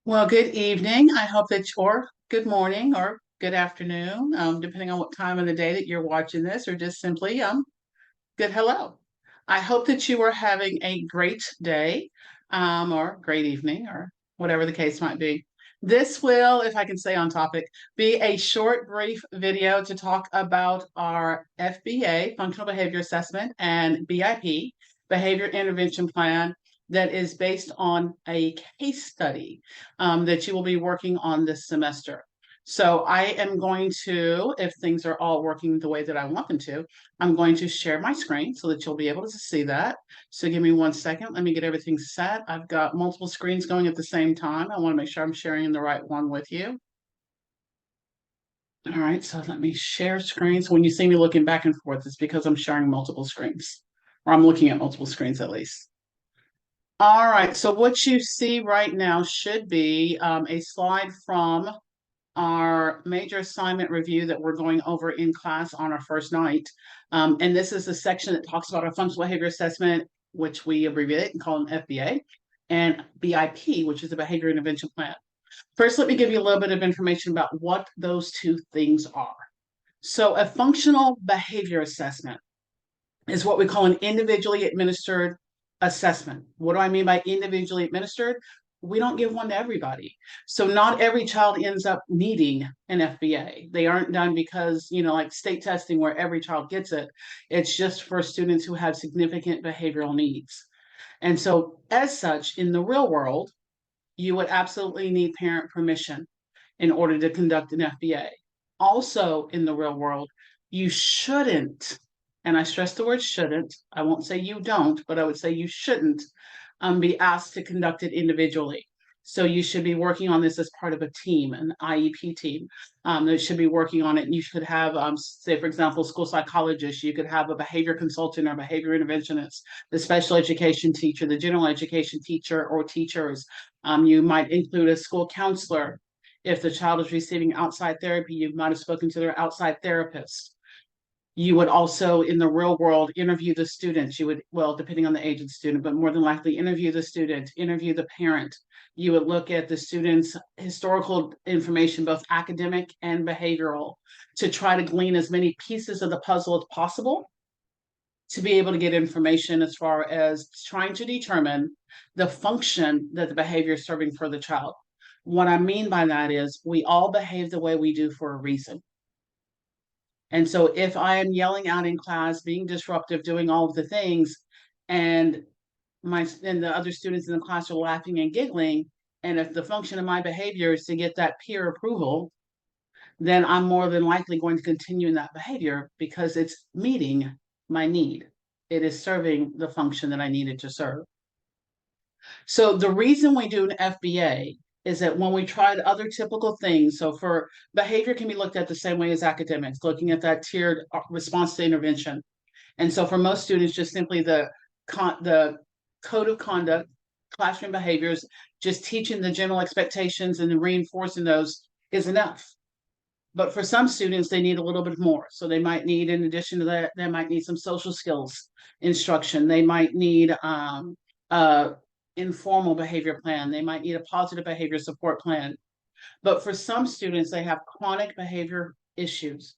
Well, good evening. I hope that or good morning or good afternoon, depending on what time of the day that you're watching this, or just simply good hello. I hope that you are having a great day, or great evening, or whatever the case might be. This will, if I can stay on topic, be a short, brief video to talk about our FBA, Functional Behavior Assessment, and BIP, Behavior Intervention Plan, that is based on a case study that you will be working on this semester. So I am going to, if things are all working the way that I want them to, I'm going to share my screen so that you'll be able to see that. So give me 1 second. Let me get everything set. I've got multiple screens going at the same time. I want to make sure I'm sharing the right one with you. All right, so let me share screens. When you see me looking back and forth, it's because I'm sharing multiple screens, or I'm looking at multiple screens at least. All right, so what you see right now should be a slide from our major assignment review that we're going over in class on our first night. And this is the section that talks about our functional behavior assessment, which we abbreviate and call an FBA, and BIP, which is a behavior intervention plan. First, let me give you a little bit of information about what those two things are. So a functional behavior assessment is what we call an individually administered assessment. What do I mean by individually administered? We don't give one to everybody. So not every child ends up needing an FBA. They aren't done because, like state testing where every child gets it. It's just for students who have significant behavioral needs. And so as such, in the real world, you would absolutely need parent permission in order to conduct an FBA. Also in the real world, you shouldn't, and I stress the word shouldn't, I won't say you don't, but I would say you shouldn't be asked to conduct it individually. So you should be working on this as part of a team, an IEP team that should be working on it. And you should have, say, for example, school psychologist. You could have a behavior consultant or behavior interventionist, the special education teacher, the general education teacher or teachers. You might include a school counselor. If the child is receiving outside therapy, you might have spoken to their outside therapist. You would also, in the real world, interview the students. You would, well, depending on the age of the student, but more than likely interview the student, interview the parent. You would look at the student's historical information, both academic and behavioral, to try to glean as many pieces of the puzzle as possible to be able to get information as far as trying to determine the function that the behavior is serving for the child. What I mean by that is we all behave the way we do for a reason. And so if I am yelling out in class, being disruptive, doing all of the things, and the other students in the class are laughing and giggling, and if the function of my behavior is to get that peer approval, then I'm more than likely going to continue in that behavior because it's meeting my need. It is serving the function that I needed to serve. So the reason we do an FBA is that when we tried other typical things, so for behavior can be looked at the same way as academics, looking at that tiered response to intervention. And so for most students, just simply the code of conduct, classroom behaviors, just teaching the general expectations and reinforcing those is enough. But for some students, they need a little bit more. So they might need, in addition to that, they might need some social skills instruction. They might need informal behavior plan. They might need a positive behavior support plan. But for some students, they have chronic behavior issues,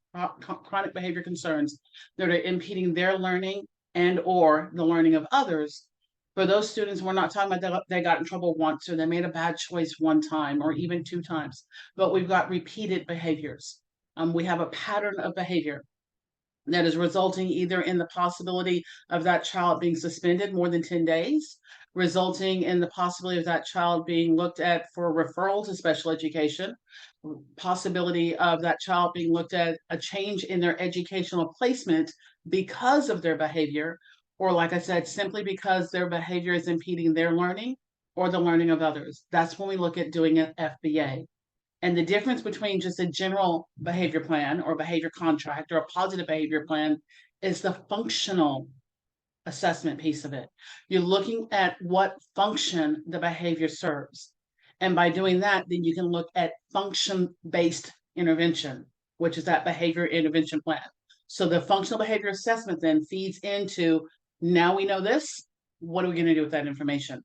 chronic behavior concerns that are impeding their learning and or the learning of others. For those students, we're not talking about they got in trouble once or they made a bad choice one time or even 2 times, but we've got repeated behaviors. We have a pattern of behavior that is resulting either in the possibility of that child being suspended more than 10 days, resulting in the possibility of that child being looked at for referral to special education, possibility of that child being looked at a change in their educational placement because of their behavior, or like I said, simply because their behavior is impeding their learning or the learning of others. That's when we look at doing an FBA. And the difference between just a general behavior plan or behavior contract or a positive behavior plan is the functional assessment piece of it. You're looking at what function the behavior serves. And by doing that, then you can look at function-based intervention, which is that behavior intervention plan. So the functional behavior assessment then feeds into, now we know this, what are we going to do with that information?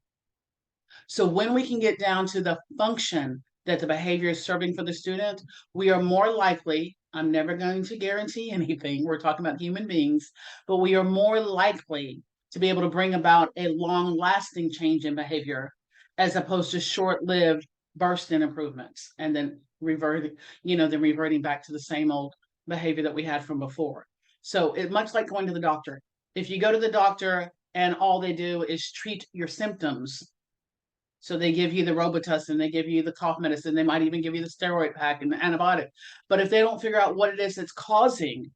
So when we can get down to the function that the behavior is serving for the student, we are more likely, I'm never going to guarantee anything, we're talking about human beings, but we are more likely to be able to bring about a long lasting change in behavior as opposed to short lived burst in improvements and then reverting back to the same old behavior that we had from before. So it much like going to the doctor. If you go to the doctor and all they do is treat your symptoms, so they give you the Robitussin, they give you the cough medicine, they might even give you the steroid pack and the antibiotic. But if they don't figure out what it is that's causing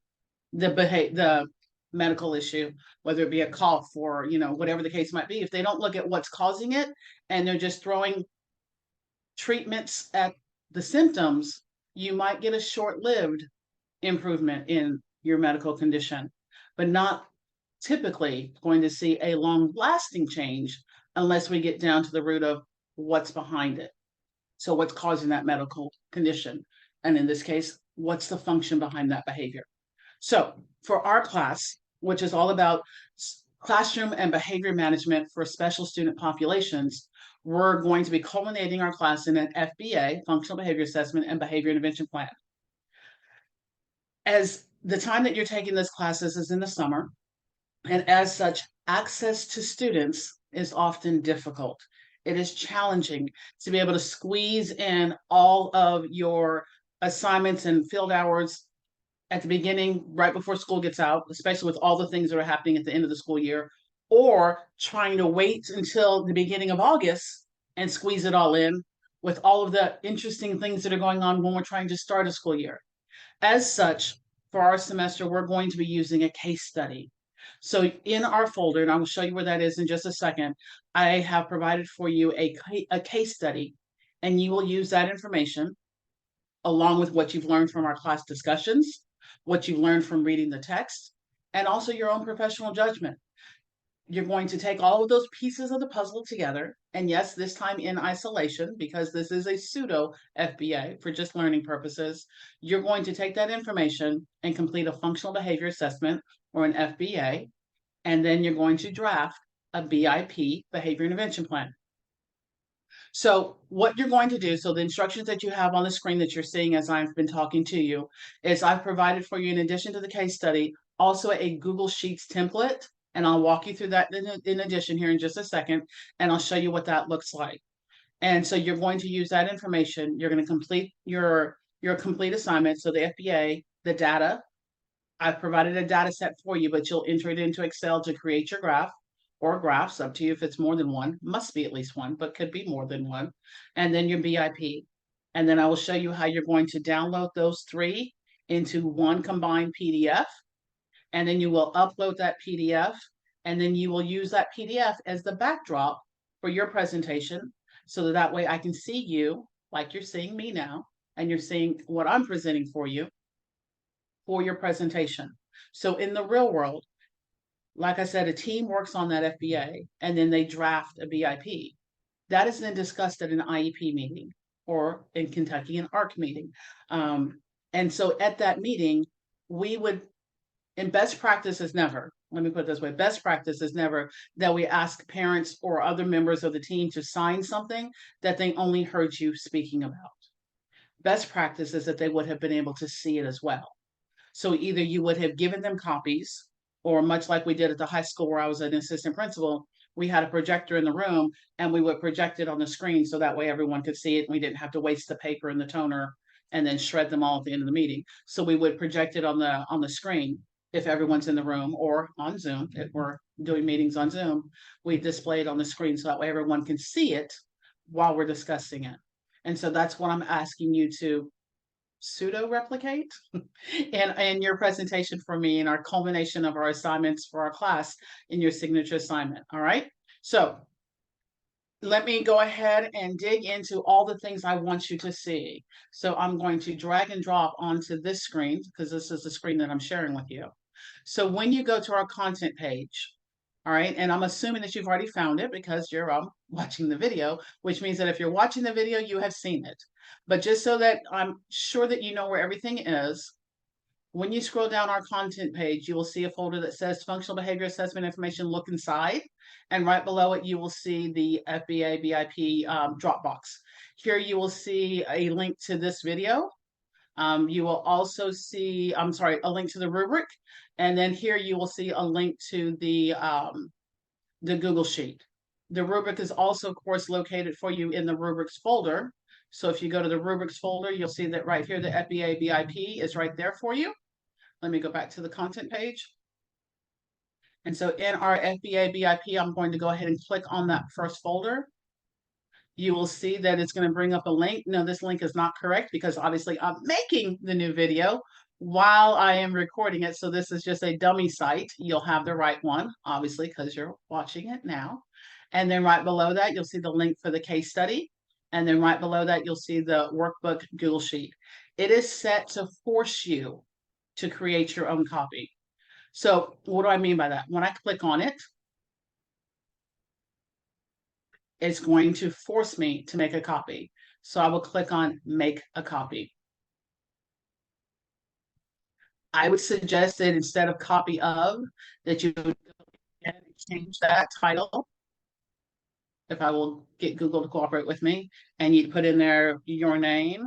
the medical issue, whether it be a cough or whatever the case might be, if they don't look at what's causing it and they're just throwing treatments at the symptoms, you might get a short-lived improvement in your medical condition, but not typically going to see a long-lasting change unless we get down to the root of what's behind it. So what's causing that medical condition? And in this case, what's the function behind that behavior? So for our class, which is all about classroom and behavior management for special student populations, we're going to be culminating our class in an FBA, functional behavior assessment and behavior intervention plan. As the time that you're taking this classes is in the summer, and as such, access to students is often difficult. It is challenging to be able to squeeze in all of your assignments and field hours at the beginning, right before school gets out, especially with all the things that are happening at the end of the school year, or trying to wait until the beginning of August and squeeze it all in with all of the interesting things that are going on when we're trying to start a school year. As such, for our semester, we're going to be using a case study. So in our folder, and I will show you where that is in just a second, I have provided for you a case study, and you will use that information along with what you've learned from our class discussions, what you've learned from reading the text, and also your own professional judgment. You're going to take all of those pieces of the puzzle together, and yes, this time in isolation, because this is a pseudo FBA for just learning purposes. You're going to take that information and complete a functional behavior assessment or an FBA, and then you're going to draft a BIP, behavior intervention plan. So what you're going to do, so the instructions that you have on the screen that you're seeing as I've been talking to you, is I've provided for you, in addition to the case study, also a Google Sheets template, and I'll walk you through that in addition here in just a second, and I'll show you what that looks like. And so you're going to use that information. You're going to complete your complete assignment. So the FBA, the data, I've provided a data set for you, but you'll enter it into Excel to create your graph or graphs, up to you if it's more than one. Must be at least one, but could be more than one. And then your BIP. And then I will show you how you're going to download those three into one combined PDF. And then you will upload that PDF. And then you will use that PDF as the backdrop for your presentation, so that way I can see you like you're seeing me now, and you're seeing what I'm presenting for you for your presentation. So in the real world, like I said, a team works on that FBA and then they draft a BIP. That is then discussed at an IEP meeting, or in Kentucky, an ARC meeting. And so at that meeting, we would, in best practice is never, let me put it this way, best practice is never that we ask parents or other members of the team to sign something that they only heard you speaking about. Best practice is that they would have been able to see it as well. So either you would have given them copies, or much like we did at the high school where I was an assistant principal, we had a projector in the room and we would project it on the screen so that way everyone could see it and we didn't have to waste the paper and the toner and then shred them all at the end of the meeting. So we would project it on the screen if everyone's in the room, or on Zoom if we're doing meetings on Zoom. We display it on the screen so that way everyone can see it while we're discussing it. And so that's what I'm asking you to pseudo replicate in your presentation for me, in our culmination of our assignments for our class, in your signature assignment. All right. So let me go ahead and dig into all the things I want you to see. So I'm going to drag and drop onto this screen, because this is the screen that I'm sharing with you. So when you go to our content page, all right, and I'm assuming that you've already found it because you're watching the video, which means that if you're watching the video, you have seen it. But just so that I'm sure that you know where everything is, When you scroll down our content page, you will see a folder that says Functional Behavior Assessment Information. Look inside, and right below it, you will see the FBA BIP Dropbox. Here you will see a link to this video. You will also see, a link to the rubric, and then here you will see a link to the Google Sheet. The rubric is also, of course, located for you in the rubrics folder. So if you go to the rubrics folder, you'll see that right here, the FBA BIP is right there for you. Let me go back to the content page. And so in our FBA BIP, I'm going to go ahead and click on that first folder. You will see that it's going to bring up a link. No, this link is not correct because obviously I'm making the new video while I am recording it. So this is just a dummy site. You'll have the right one, obviously, because you're watching it now. And then right below that, you'll see the link for the case study. And then right below that, you'll see the workbook Google Sheet. It is set to force you to create your own copy. So what do I mean by that? When I click on it, it's going to force me to make a copy. So I will click on make a copy. I would suggest that instead of copy of, that you would change that title. If I will get Google to cooperate with me, and you put in there your name.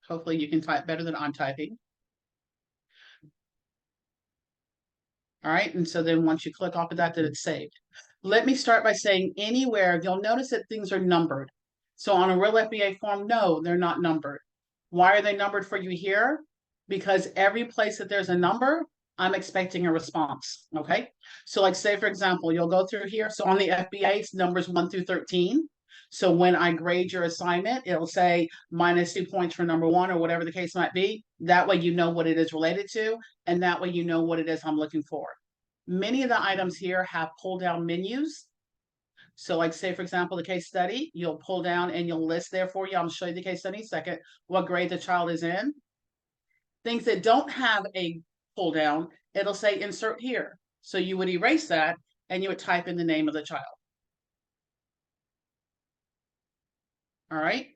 Hopefully you can type better than I'm typing. All right, and so then once you click off of that, then it's saved. Let me start by saying anywhere, you'll notice that things are numbered. So on a real FBA form, no, they're not numbered. Why are they numbered for you here? Because every place that there's a number, I'm expecting a response, okay? So like say, for example, you'll go through here. So on the FBA, it's numbers 1 through 13. So when I grade your assignment, it'll say -2 points for number 1 or whatever the case might be. That way you know what it is related to, and that way you know what it is I'm looking for. Many of the items here have pull down menus. So like say, for example, the case study, you'll pull down and you'll list there for you. I'll show you the case study in a second, what grade the child is in. Things that don't have a pull down, it'll say insert here. So you would erase that and you would type in the name of the child. All right.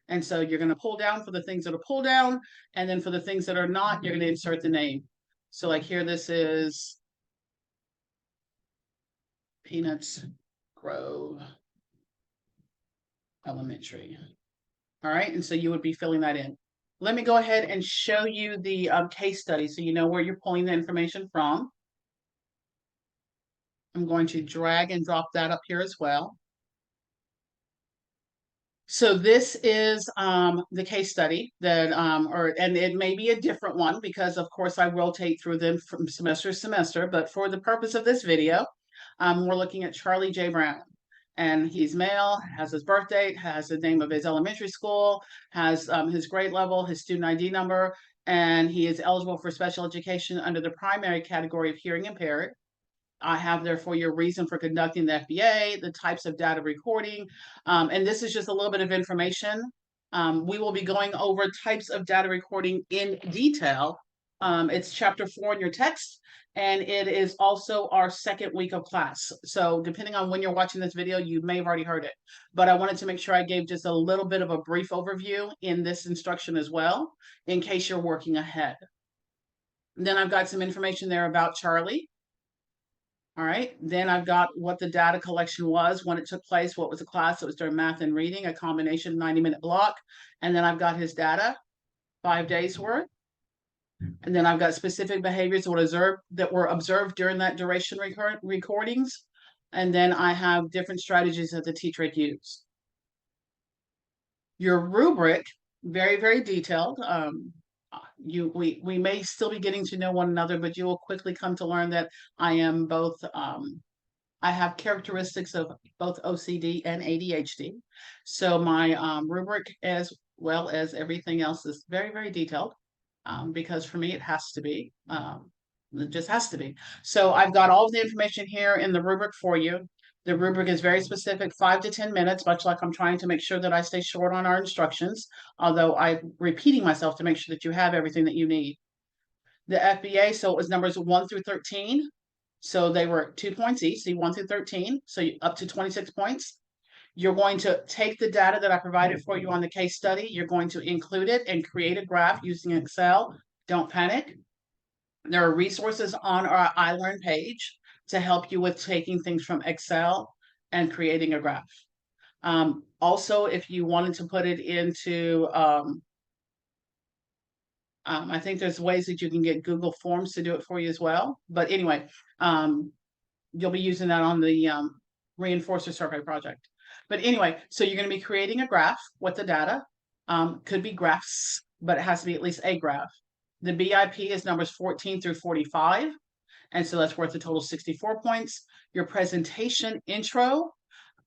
And so you're going to pull down for the things that are pull down. And then for the things that are not, you're going to insert the name. So like here, this is Peanuts Grove Elementary. All right. And so you would be filling that in. Let me go ahead and show you the case study so you know where you're pulling the information from. I'm going to drag and drop that up here as well. So this is the case study that, and it may be a different one because of course I rotate through them from semester to semester, but for the purpose of this video, we're looking at Charlie J. Brown. And he's male, has his birth date, has the name of his elementary school, has his grade level, his student ID number, and he is eligible for special education under the primary category of hearing impaired. I have there for your reason for conducting the FBA, the types of data recording, and this is just a little bit of information. We will be going over types of data recording in detail. It's chapter 4 in your text, and it is also our second week of class. So depending on when you're watching this video, you may have already heard it, but I wanted to make sure I gave just a little bit of a brief overview in this instruction as well, in case you're working ahead. Then I've got some information there about Charlie. All right, then I've got what the data collection was, when it took place, what was the class. It was during math and reading, a combination 90-minute block. And then I've got his data, 5 days worth. And then I've got specific behaviors that were observed during that duration recordings. And then I have different strategies that the teacher had used. Your rubric, very, very detailed. We may still be getting to know one another, but you will quickly come to learn that I am both, I have characteristics of both OCD and ADHD. So my rubric, as well as everything else, is very, very detailed because for me, it has to be. It just has to be. So I've got all of the information here in the rubric for you. The rubric is very specific, 5 to 10 minutes, much like I'm trying to make sure that I stay short on our instructions, although I'm repeating myself to make sure that you have everything that you need. The FBA, so it was numbers 1 through 13. So they were 2 points each, so 1 through 13, so up to 26 points. You're going to take the data that I provided for you on the case study. You're going to include it and create a graph using Excel. Don't panic. There are resources on our iLearn page to help you with taking things from Excel and creating a graph. Also, if you wanted to put it into, I think there's ways that you can get Google Forms to do it for you as well. But anyway, you'll be using that on the Reinforcer Survey project. But anyway, so you're going to be creating a graph with the data. Could be graphs, but it has to be at least a graph. The BIP is numbers 14 through 45. And so that's worth a total of 64 points. Your presentation intro,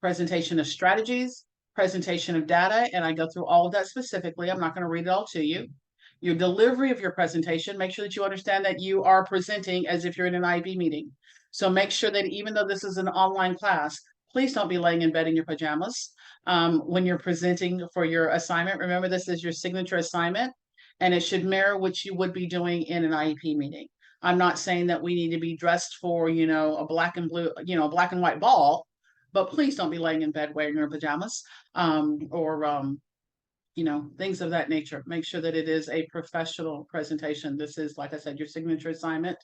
presentation of strategies, presentation of data, and I go through all of that specifically. I'm not going to read it all to you. Your delivery of your presentation, make sure that you understand that you are presenting as if you're in an IB meeting. So make sure that even though this is an online class, please don't be laying in bed in your pajamas when you're presenting for your assignment. Remember, this is your signature assignment, and it should mirror what you would be doing in an IEP meeting. I'm not saying that we need to be dressed for, a black and blue, a black and white ball, but please don't be laying in bed wearing your pajamas or things of that nature. Make sure that it is a professional presentation. This is, like I said, your signature assignment.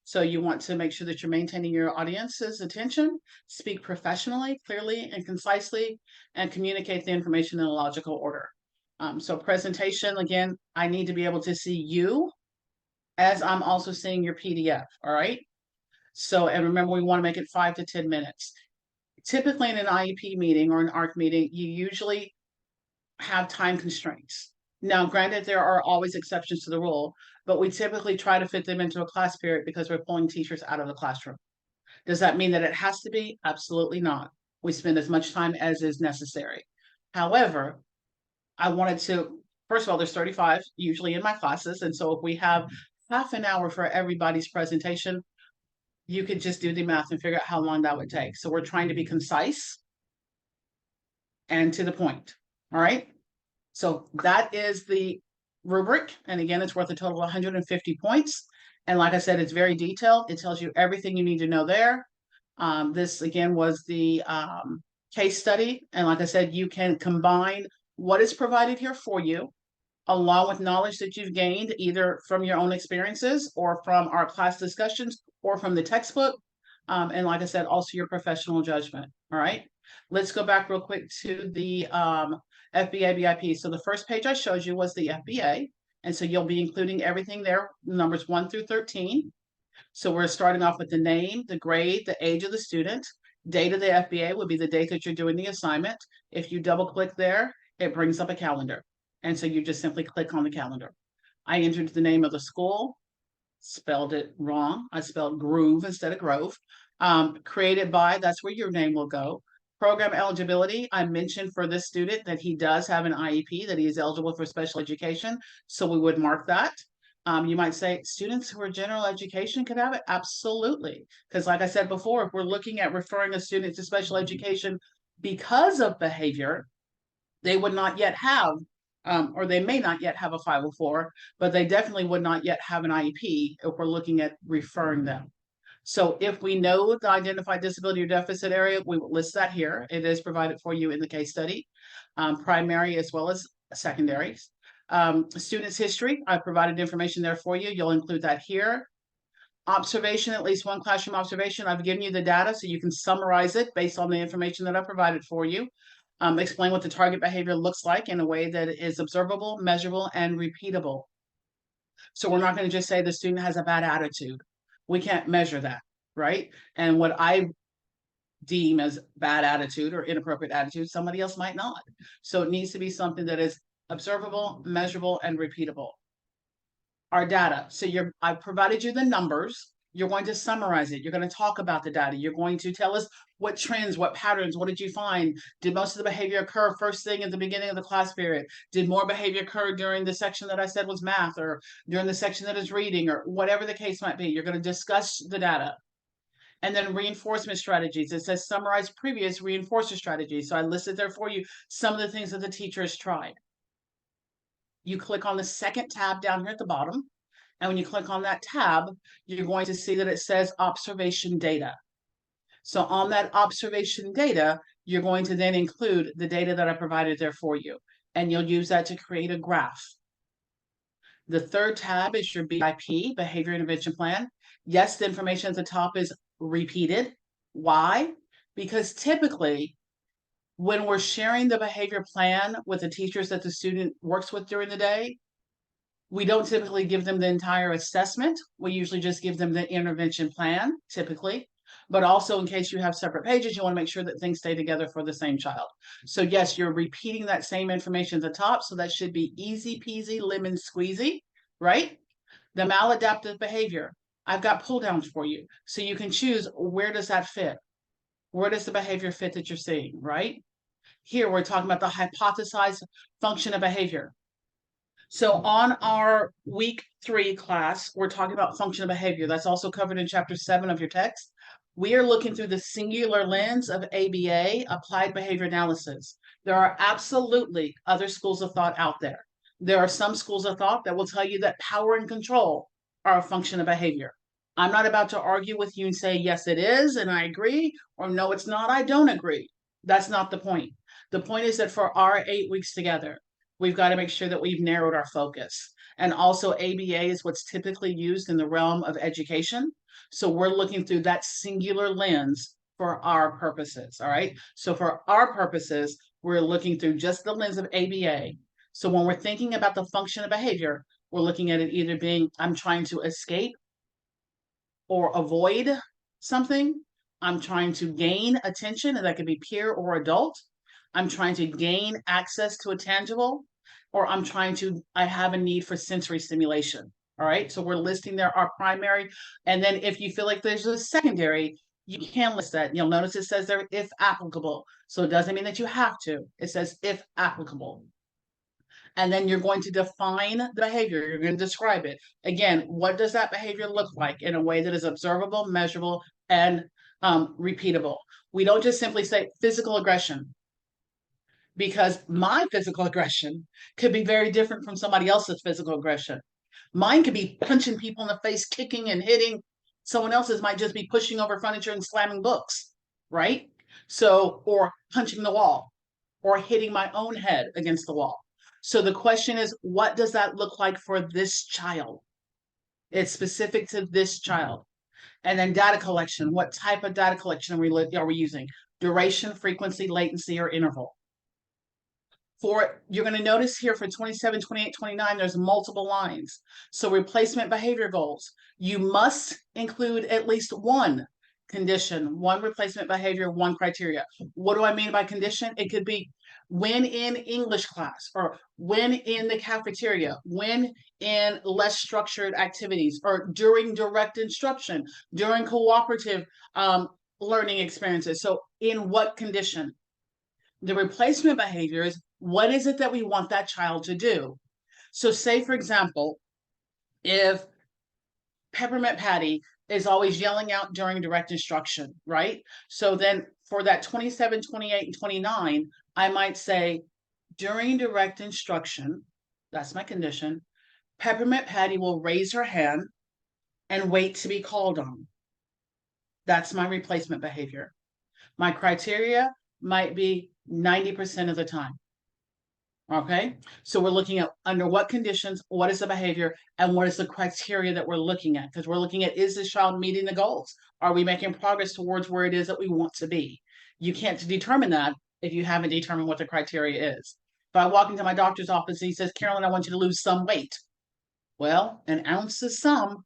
So you want to make sure that you're maintaining your audience's attention, speak professionally, clearly, and concisely, and communicate the information in a logical order. So presentation, again, I need to be able to see you as I'm also seeing your PDF, all right? So, and remember, we want to make it 5 to 10 minutes. Typically in an IEP meeting or an ARC meeting, you usually have time constraints. Now, granted, there are always exceptions to the rule, but we typically try to fit them into a class period because we're pulling teachers out of the classroom. Does that mean that it has to be? Absolutely not. We spend as much time as is necessary. However, I wanted to, first of all, there's 35 usually in my classes. And so if we have half an hour for everybody's presentation, you could just do the math and figure out how long that would take. So we're trying to be concise and to the point. All right. So that is the rubric. And again, it's worth a total of 150 points. And like I said, it's very detailed. It tells you everything you need to know there. This again was the case study. And like I said, you can combine what is provided here for you along with knowledge that you've gained either from your own experiences or from our class discussions or from the textbook. And like I said, also your professional judgment. All right. Let's go back real quick to the FBA BIP. So the first page I showed you was the FBA. And so you'll be including everything there, numbers 1 through 13. So we're starting off with the name, the grade, the age of the student. Date of the FBA would be the date that you're doing the assignment. If you double click there, it brings up a calendar. And so you just simply click on the calendar. I entered the name of the school, spelled it wrong. I spelled Groove instead of Grove. Created by, that's where your name will go. Program eligibility, I mentioned for this student that he does have an IEP, that he is eligible for special education. So we would mark that. You might say students who are general education could have it. Absolutely. Because like I said before, if we're looking at referring a student to special education because of behavior, they would not yet have, or they may not yet have a 504, but they definitely would not yet have an IEP if we're looking at referring them. So if we know the identified disability or deficit area, we will list that here. It is provided for you in the case study, primary as well as secondaries. Students' history, I've provided information there for you. You'll include that here. Observation, at least one classroom observation. I've given you the data so you can summarize it based on the information that I provided for you. Explain what the target behavior looks like in a way that is observable, measurable, and repeatable. So we're not going to just say the student has a bad attitude. We can't measure that, right? And what I deem as bad attitude or inappropriate attitude, somebody else might not. So it needs to be something that is observable, measurable, and repeatable. Our data. So I've provided you the numbers. You're going to summarize it. You're going to talk about the data. You're going to tell us what trends, what patterns, what did you find? Did most of the behavior occur first thing at the beginning of the class period? Did more behavior occur during the section that I said was math or during the section that is reading or whatever the case might be? You're going to discuss the data. And then reinforcement strategies. It says summarize previous reinforcer strategies. So I listed there for you some of the things that the teacher has tried. You click on the second tab down here at the bottom. And when you click on that tab, you're going to see that it says observation data. So on that observation data, you're going to then include the data that I provided there for you, and you'll use that to create a graph. The third tab is your BIP, Behavior Intervention Plan. Yes, the information at the top is repeated. Why? Because typically, when we're sharing the behavior plan with the teachers that the student works with during the day, we don't typically give them the entire assessment. We usually just give them the intervention plan, typically. But also, in case you have separate pages, you want to make sure that things stay together for the same child. So yes, you're repeating that same information at the top. So that should be easy peasy, lemon squeezy, right? The maladaptive behavior. I've got pull downs for you. So you can choose, where does that fit? Where does the behavior fit that you're seeing, right? Here, we're talking about the hypothesized function of behavior. So on our week 3 class, we're talking about function of behavior. That's also covered in chapter 7 of your text. We are looking through the singular lens of ABA, applied behavior analysis. There are absolutely other schools of thought out there. There are some schools of thought that will tell you that power and control are a function of behavior. I'm not about to argue with you and say, yes, it is, and I agree, or no, it's not, I don't agree. That's not the point. The point is that for our 8 weeks together, we've got to make sure that we've narrowed our focus. And also, ABA is what's typically used in the realm of education. So we're looking through that singular lens for our purposes. All right. So for our purposes, we're looking through just the lens of ABA. So when we're thinking about the function of behavior, we're looking at it either being, I'm trying to escape or avoid something. I'm trying to gain attention, and that could be peer or adult. I'm trying to gain access to a tangible, or I have a need for sensory stimulation. All right. So we're listing there our primary. And then if you feel like there's a secondary, you can list that. You'll notice it says there, if applicable. So it doesn't mean that you have to. It says if applicable. And then you're going to define the behavior. You're going to describe it. Again, what does that behavior look like in a way that is observable, measurable, and repeatable? We don't just simply say physical aggression, because my physical aggression could be very different from somebody else's physical aggression. Mine could be punching people in the face, kicking and hitting. Someone else's might just be pushing over furniture and slamming books, right? So, or punching the wall, or hitting my own head against the wall. So the question is, what does that look like for this child? It's specific to this child. And then data collection. What type of data collection are we using? Duration, frequency, latency, or interval? You're going to notice here for 27, 28, 29, there's multiple lines. So replacement behavior goals. You must include at least one condition, one replacement behavior, one criteria. What do I mean by condition? It could be when in English class, or when in the cafeteria, when in less structured activities, or during direct instruction, during cooperative learning experiences. So in what condition? The replacement behavior is, what is it that we want that child to do? So say, for example, if Peppermint Patty is always yelling out during direct instruction, right? So then for that 27, 28, and 29, I might say, during direct instruction, that's my condition, Peppermint Patty will raise her hand and wait to be called on. That's my replacement behavior. My criteria might be 90% of the time. Okay, so we're looking at under what conditions, what is the behavior, and what is the criteria that we're looking at? Because we're looking at, is this child meeting the goals? Are we making progress towards where it is that we want to be? You can't determine that if you haven't determined what the criteria is. If I walk into my doctor's office and he says, Carolyn, I want you to lose some weight. Well, an ounce is some,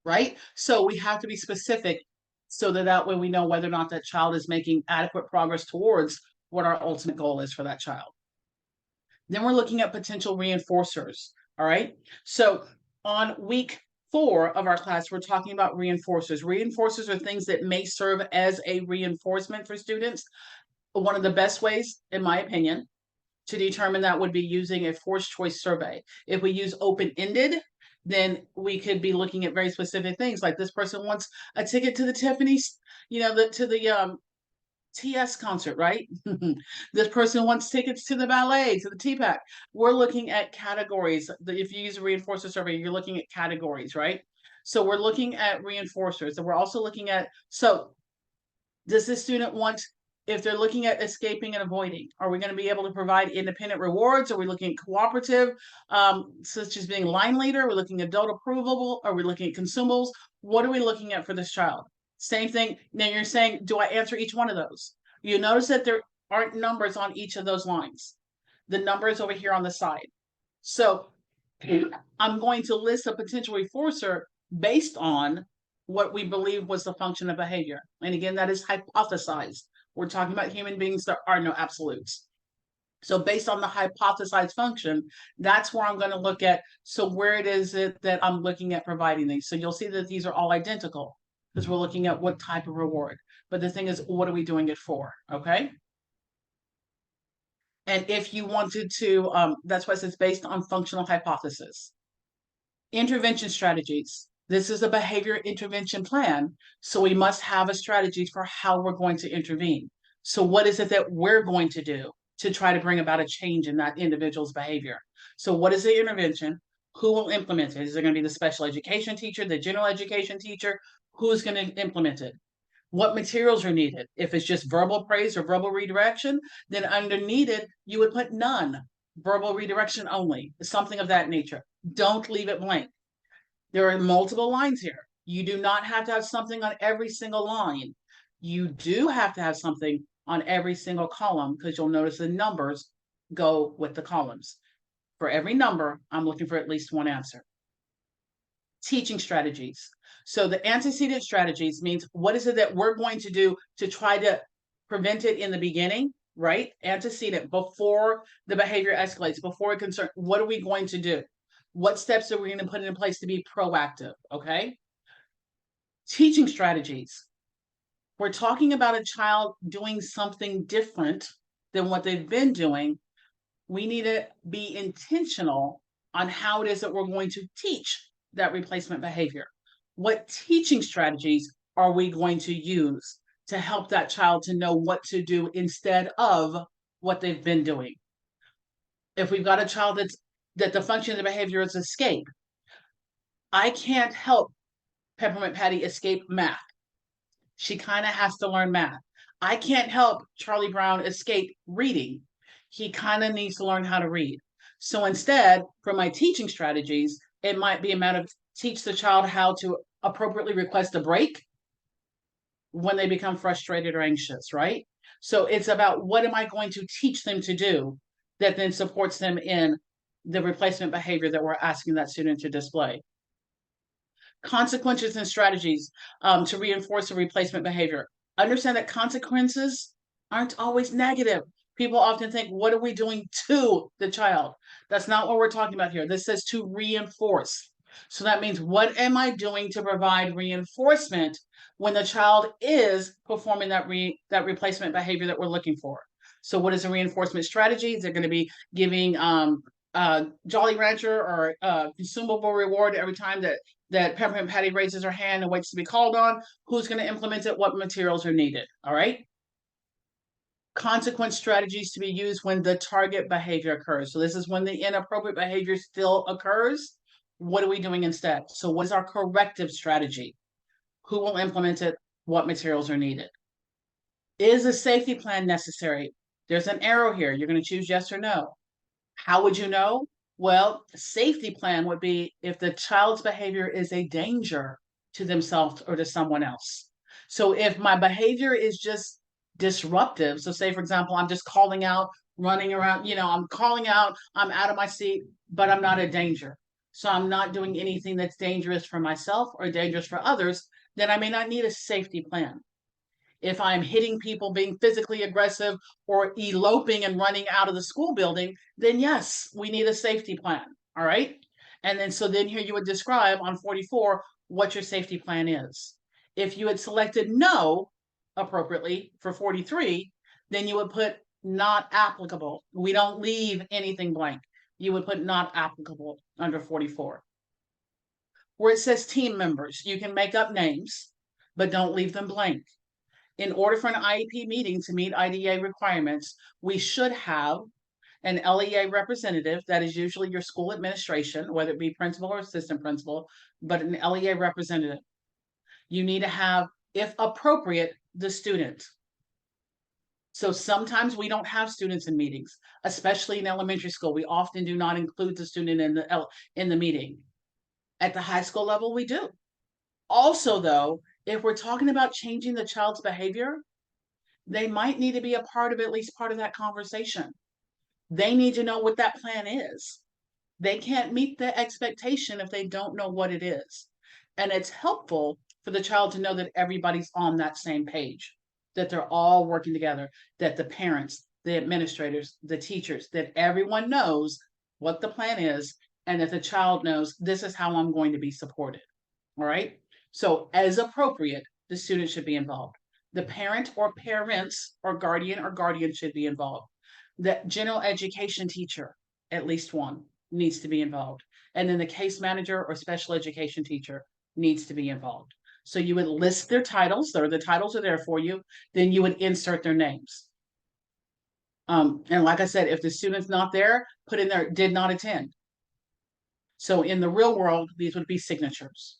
right? So we have to be specific so that way we know whether or not that child is making adequate progress towards what our ultimate goal is for that child. Then we're looking at potential reinforcers. All right. So on week 4 of our class, we're talking about reinforcers. Reinforcers are things that may serve as a reinforcement for students. One of the best ways, in my opinion, to determine that would be using a forced choice survey. If we use open-ended, then we could be looking at very specific things, like this person wants a ticket to the Tiffany's, to the TS concert, right? This person wants tickets to the ballet, to the TPAC. We're looking at categories. If you use a reinforcer survey, you're looking at categories, right? So we're looking at reinforcers, and we're also looking at, so does this student want if they're looking at escaping and avoiding, are we going to be able to provide independent rewards? Are we looking at cooperative, such as being line leader? Are we looking at adult approval? Are we looking at consumables? What are we looking at for this child? Same thing. Now you're saying, do I answer each one of those? You notice that there aren't numbers on each of those lines. The number is over here on the side. So I'm going to list a potential reinforcer based on what we believe was the function of behavior. And again, that is hypothesized. We're talking about human beings, there are no absolutes. So based on the hypothesized function, that's where I'm going to look at, so where it is that I'm looking at providing these. So you'll see that these are all identical because we're looking at what type of reward. But the thing is, what are we doing it for? Okay. And if you wanted to, that's why it says based on functional hypothesis. Intervention strategies. This is a behavior intervention plan. So we must have a strategy for how we're going to intervene. So what is it that we're going to do to try to bring about a change in that individual's behavior? So what is the intervention? Who will implement it? Is it going to be the special education teacher, the general education teacher? Who's going to implement it? What materials are needed? If it's just verbal praise or verbal redirection, then underneath it, you would put none. Verbal redirection only, something of that nature. Don't leave it blank. There are multiple lines here. You do not have to have something on every single line. You do have to have something on every single column because you'll notice the numbers go with the columns. For every number, I'm looking for at least one answer. Teaching strategies. So the antecedent strategies means what is it that we're going to do to try to prevent it in the beginning, right? Antecedent, before the behavior escalates, before it concerns, what are we going to do? What steps are we going to put in place to be proactive, okay? Teaching strategies. We're talking about a child doing something different than what they've been doing. We need to be intentional on how it is that we're going to teach that replacement behavior. What teaching strategies are we going to use to help that child to know what to do instead of what they've been doing? If we've got a child that the function of the behavior is escape, I can't help Peppermint Patty escape math. She kind of has to learn math. I can't help Charlie Brown escape reading. He kind of needs to learn how to read. So instead, for my teaching strategies, it might be a matter of teach the child how to appropriately request a break when they become frustrated or anxious, right? So it's about what am I going to teach them to do that then supports them in the replacement behavior that we're asking that student to display. Consequences and strategies to reinforce a replacement behavior. Understand that consequences aren't always negative. People often think, what are we doing to the child? That's not what we're talking about here. This says to reinforce. So that means, what am I doing to provide reinforcement when the child is performing that replacement behavior that we're looking for? So what is a reinforcement strategy? Is it going to be giving Jolly Rancher or consumable reward every time that Peppermint Patty raises her hand and waits to be called on? Who's going to implement it? What materials are needed? All right. Consequence strategies to be used when the target behavior occurs. So this is when the inappropriate behavior still occurs. What are we doing instead? So what is our corrective strategy? Who will implement it? What materials are needed? Is a safety plan necessary? There's an arrow here. You're going to choose yes or no. How would you know? Well, a safety plan would be if the child's behavior is a danger to themselves or to someone else. So if my behavior is just disruptive, so say, for example, I'm just calling out, running around, I'm calling out, I'm out of my seat, but I'm not a danger. So I'm not doing anything that's dangerous for myself or dangerous for others, then I may not need a safety plan. If I'm hitting people, being physically aggressive, or eloping and running out of the school building, then yes, we need a safety plan. All right. And then here you would describe on 44 what your safety plan is. If you had selected no appropriately for 43, then you would put not applicable. We don't leave anything blank. You would put not applicable under 44. Where it says team members, you can make up names, but don't leave them blank. In order for an IEP meeting to meet IDEA requirements, we should have an LEA representative, that is usually your school administration, whether it be principal or assistant principal, but an LEA representative. You need to have, if appropriate, the student. So sometimes we don't have students in meetings, especially in elementary school. We often do not include the student in the meeting. At the high school level, we do. Also, though, if we're talking about changing the child's behavior, they might need to be a part of at least part of that conversation. They need to know what that plan is. They can't meet the expectation if they don't know what it is. And it's helpful for the child to know that everybody's on that same page, that they're all working together, that the parents, the administrators, the teachers, that everyone knows what the plan is, and that the child knows this is how I'm going to be supported. All right. So, as appropriate, the student should be involved. The parent or parents or guardian should be involved. The general education teacher, at least one, needs to be involved. And then the case manager or special education teacher needs to be involved. So you would list their titles, or the titles are there for you, then you would insert their names. And like I said, if the student's not there, put in there did not attend. So in the real world, these would be signatures.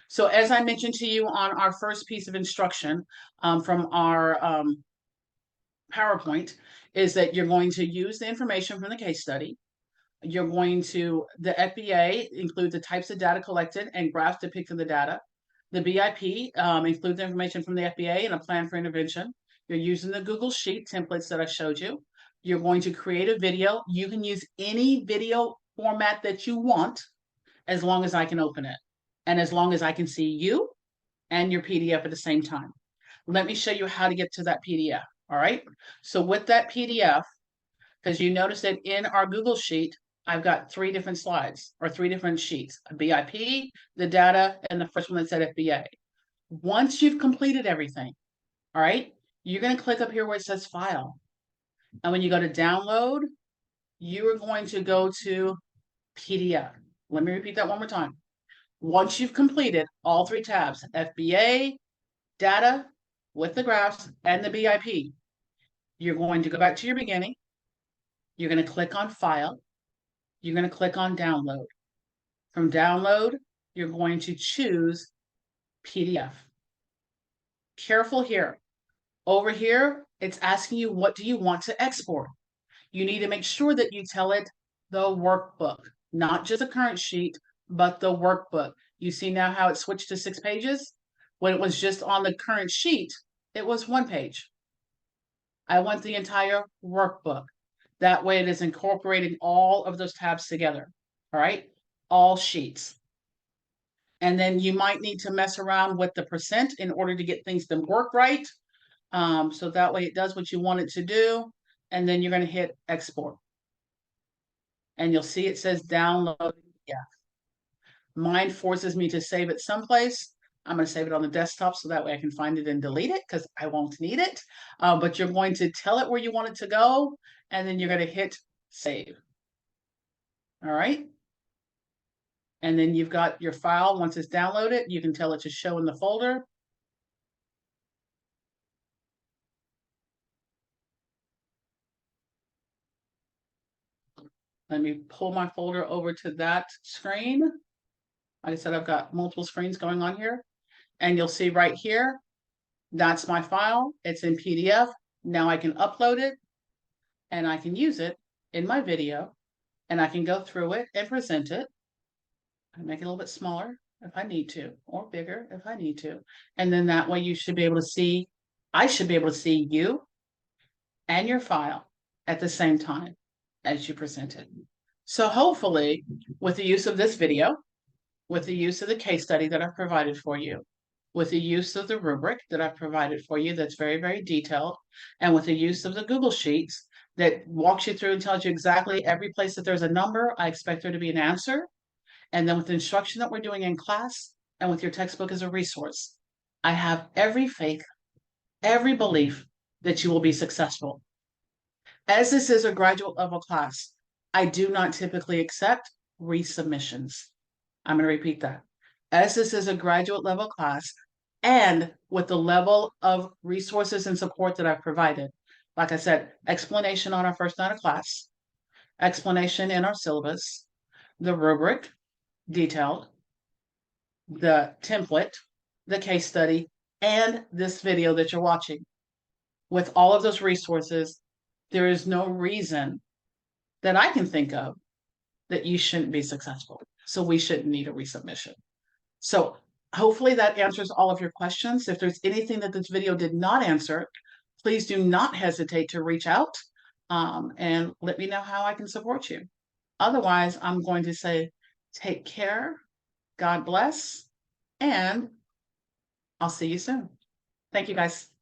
So as I mentioned to you on our first piece of instruction from our PowerPoint, is that you're going to use the information from the case study. You're going to, the FBA includes the types of data collected and graphs depicting the data. The BIP includes information from the FBA and a plan for intervention. You're using the Google Sheet templates that I showed you. You're going to create a video. You can use any video format that you want as long as I can open it and as long as I can see you and your PDF at the same time. Let me show you how to get to that PDF. All right. So with that PDF, because you notice that in our Google Sheet, I've got 3 different slides or 3 different sheets, a BIP, the data, and the first one that said FBA. Once you've completed everything, all right, you're going to click up here where it says File. And when you go to Download, you are going to go to PDF. Let me repeat that one more time. Once you've completed all 3 tabs, FBA, data with the graphs, and the BIP, you're going to go back to your beginning. You're going to click on File. You're going to click on Download. From Download, you're going to choose PDF. Careful here. Over here, it's asking you, what do you want to export? You need to make sure that you tell it the workbook, not just a current sheet, but the workbook. You see now how it switched to 6 pages? When it was just on the current sheet, it was 1 page. I want the entire workbook. That way it is incorporating all of those tabs together. All right, all sheets. And then you might need to mess around with the percent in order to get things to work right. So that way it does what you want it to do. And then you're going to hit export. And you'll see it says download. Yeah. Mine forces me to save it someplace. I'm going to save it on the desktop so that way I can find it and delete it because I won't need it. But you're going to tell it where you want it to go, and then you're going to hit save. All right. And then you've got your file. Once it's downloaded, you can tell it to show in the folder. Let me pull my folder over to that screen. Like I said, I've got multiple screens going on here. And you'll see right here, that's my file. It's in PDF. Now I can upload it and I can use it in my video and I can go through it and present it. I make it a little bit smaller if I need to, or bigger if I need to. And then that way you should be able to see, I should be able to see you and your file at the same time as you present it. So hopefully with the use of this video, with the use of the case study that I've provided for you, with the use of the rubric that I've provided for you that's very, very detailed, and with the use of the Google Sheets that walks you through and tells you exactly every place that there's a number, I expect there to be an answer. And then with the instruction that we're doing in class and with your textbook as a resource, I have every faith, every belief that you will be successful. As this is a graduate level class, I do not typically accept resubmissions. I'm going to repeat that. As this is a graduate level class, and with the level of resources and support that I've provided, like I said, explanation on our first night of class, explanation in our syllabus, the rubric, detailed, the template, the case study, and this video that you're watching. with all of those resources, there is no reason that I can think of that you shouldn't be successful. So we shouldn't need a resubmission. So hopefully that answers all of your questions. If there's anything that this video did not answer, please do not hesitate to reach out and let me know how I can support you. Otherwise, I'm going to say take care, God bless, and I'll see you soon. Thank you, guys.